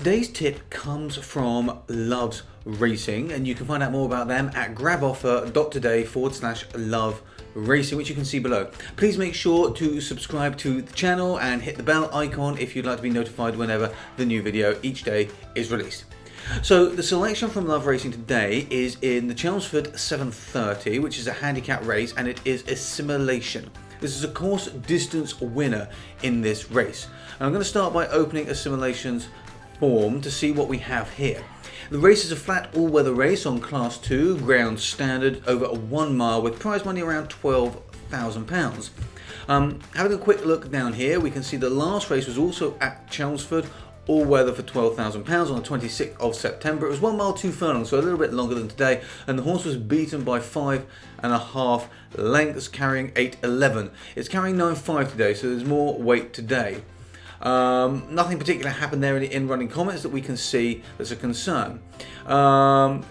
today's tip comes from Loves Racing, and you can find out more about them at graboffer.today/Love Racing, which you can see below. Please make sure to subscribe to the channel and hit the bell icon if you'd like to be notified whenever the new video each day is released. So the selection from Love Racing today is in the Chelmsford 730, which is a handicap race, and it is Assimilation. This is a course distance winner in this race. And I'm going to start by opening Assimilation's form to see what we have here. The race is a flat all-weather race on Class 2, ground standard, over 1 mile with prize money around £12,000. Having a quick look down here, we can see the last race was also at Chelmsford, all weather for £12,000 on the 26th of September. It was 1 mile 2 furlongs, so a little bit longer than today, and the horse was beaten by 5.5 lengths, carrying 8.11. It's carrying 9.5 today, so there's more weight today. Nothing particular happened there in running comments that we can see that's a concern. Coming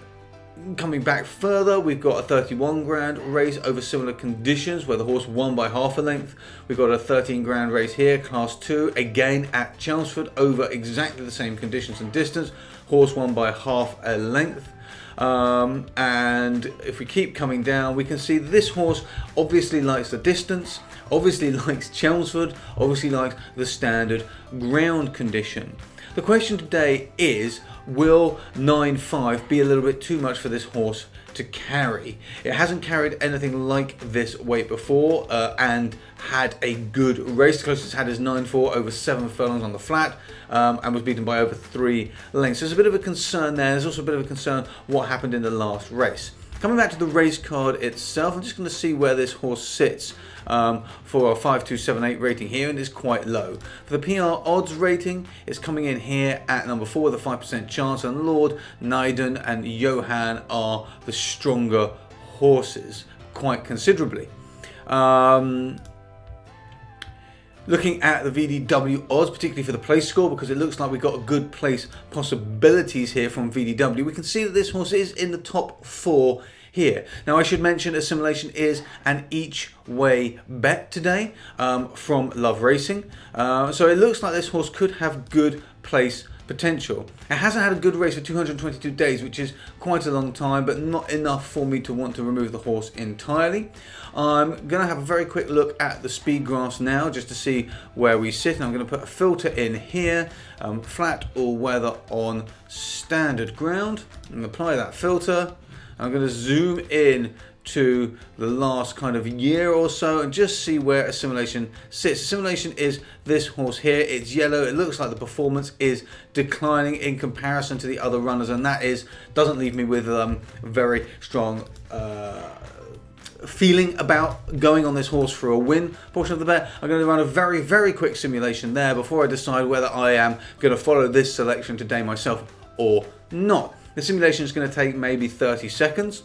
back further, we've got a 31 grand race over similar conditions where the horse won by half a length. We've got a 13 grand race here, Class 2, again at Chelmsford, over exactly the same conditions and distance. Horse won by half a length. And if we keep coming down, we can see this horse obviously likes the distance, obviously likes Chelmsford, obviously likes the standard ground condition. The question today is, will 9.5 be a little bit too much for this horse to carry? It hasn't carried anything like this weight before and had a good race. The closest it's had is 9.4 over 7 furlongs on the flat, and was beaten by over 3 lengths. There's a bit of a concern there. There's also a bit of a concern what happened in the last race. Coming back to the race card itself, I'm just going to see where this horse sits for a 5278 rating here, and it's quite low. For the PR odds rating, it's coming in here at number 4 with a 5% chance, and Lord, Naiden and Johan are the stronger horses, quite considerably. Looking at the VDW odds, particularly for the place score, because it looks like we've got a good place possibilities here from VDW, we can see that this horse is in the top 4 here. Now I should mention Assimilation is an each way bet today from Love Racing. So it looks like this horse could have good place potential. It hasn't had a good race for 222 days, which is quite a long time, but not enough for me to want to remove the horse entirely. I'm going to have a very quick look at the speed graphs now just to see where we sit, and I'm going to put a filter in here, flat all weather on standard ground, and apply that filter. I'm going to zoom in to the last kind of year or so and just see where Assimilation sits. Assimilation is this horse here. It's yellow. It looks like the performance is declining in comparison to the other runners, and that doesn't leave me with very strong feeling about going on this horse for a win portion of the bet. I'm going to run a very, very quick simulation there before I decide whether I am going to follow this selection today myself or not. The simulation is going to take maybe 30 seconds.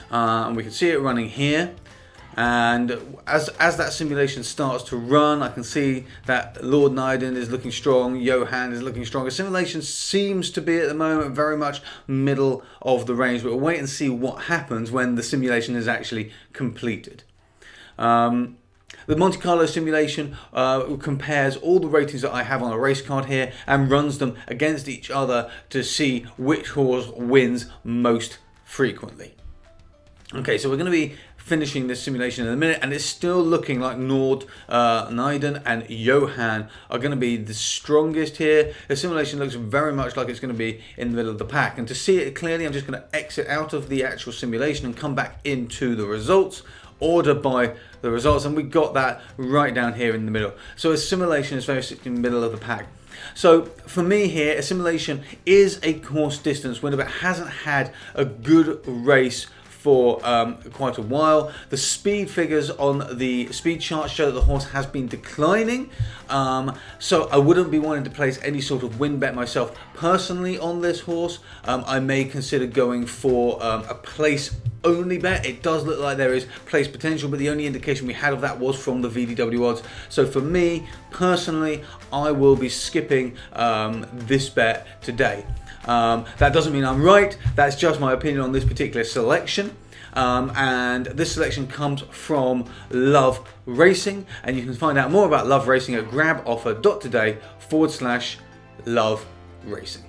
And we can see it running here, and as that simulation starts to run, I can see that Lord Naiden is looking strong, Johan is looking strong. Simulation seems to be at the moment very much middle of the range, but we'll wait and see what happens when the simulation is actually completed. The Monte Carlo simulation compares all the ratings that I have on a race card here and runs them against each other to see which horse wins most frequently. Okay, so we're going to be finishing this simulation in a minute, and it's still looking like Nord, Naiden and Johan are going to be the strongest here. The simulation looks very much like it's going to be in the middle of the pack, and to see it clearly I'm just going to exit out of the actual simulation and come back into the results, order by the results, and we got that right down here in the middle. So Assimilation is very much in the middle of the pack. So for me here, Assimilation is a course distance winner, but hasn't had a good race for quite a while. The speed figures on the speed chart show that the horse has been declining, so I wouldn't be wanting to place any sort of win bet myself personally on this horse. I may consider going for a place only bet. It does look like there is place potential, but the only indication we had of that was from the VDW odds. So for me personally, I will be skipping this bet today. That doesn't mean I'm right, that's just my opinion on this particular selection. And this selection comes from Love Racing, and you can find out more about Love Racing at graboffer.today/Love love racing.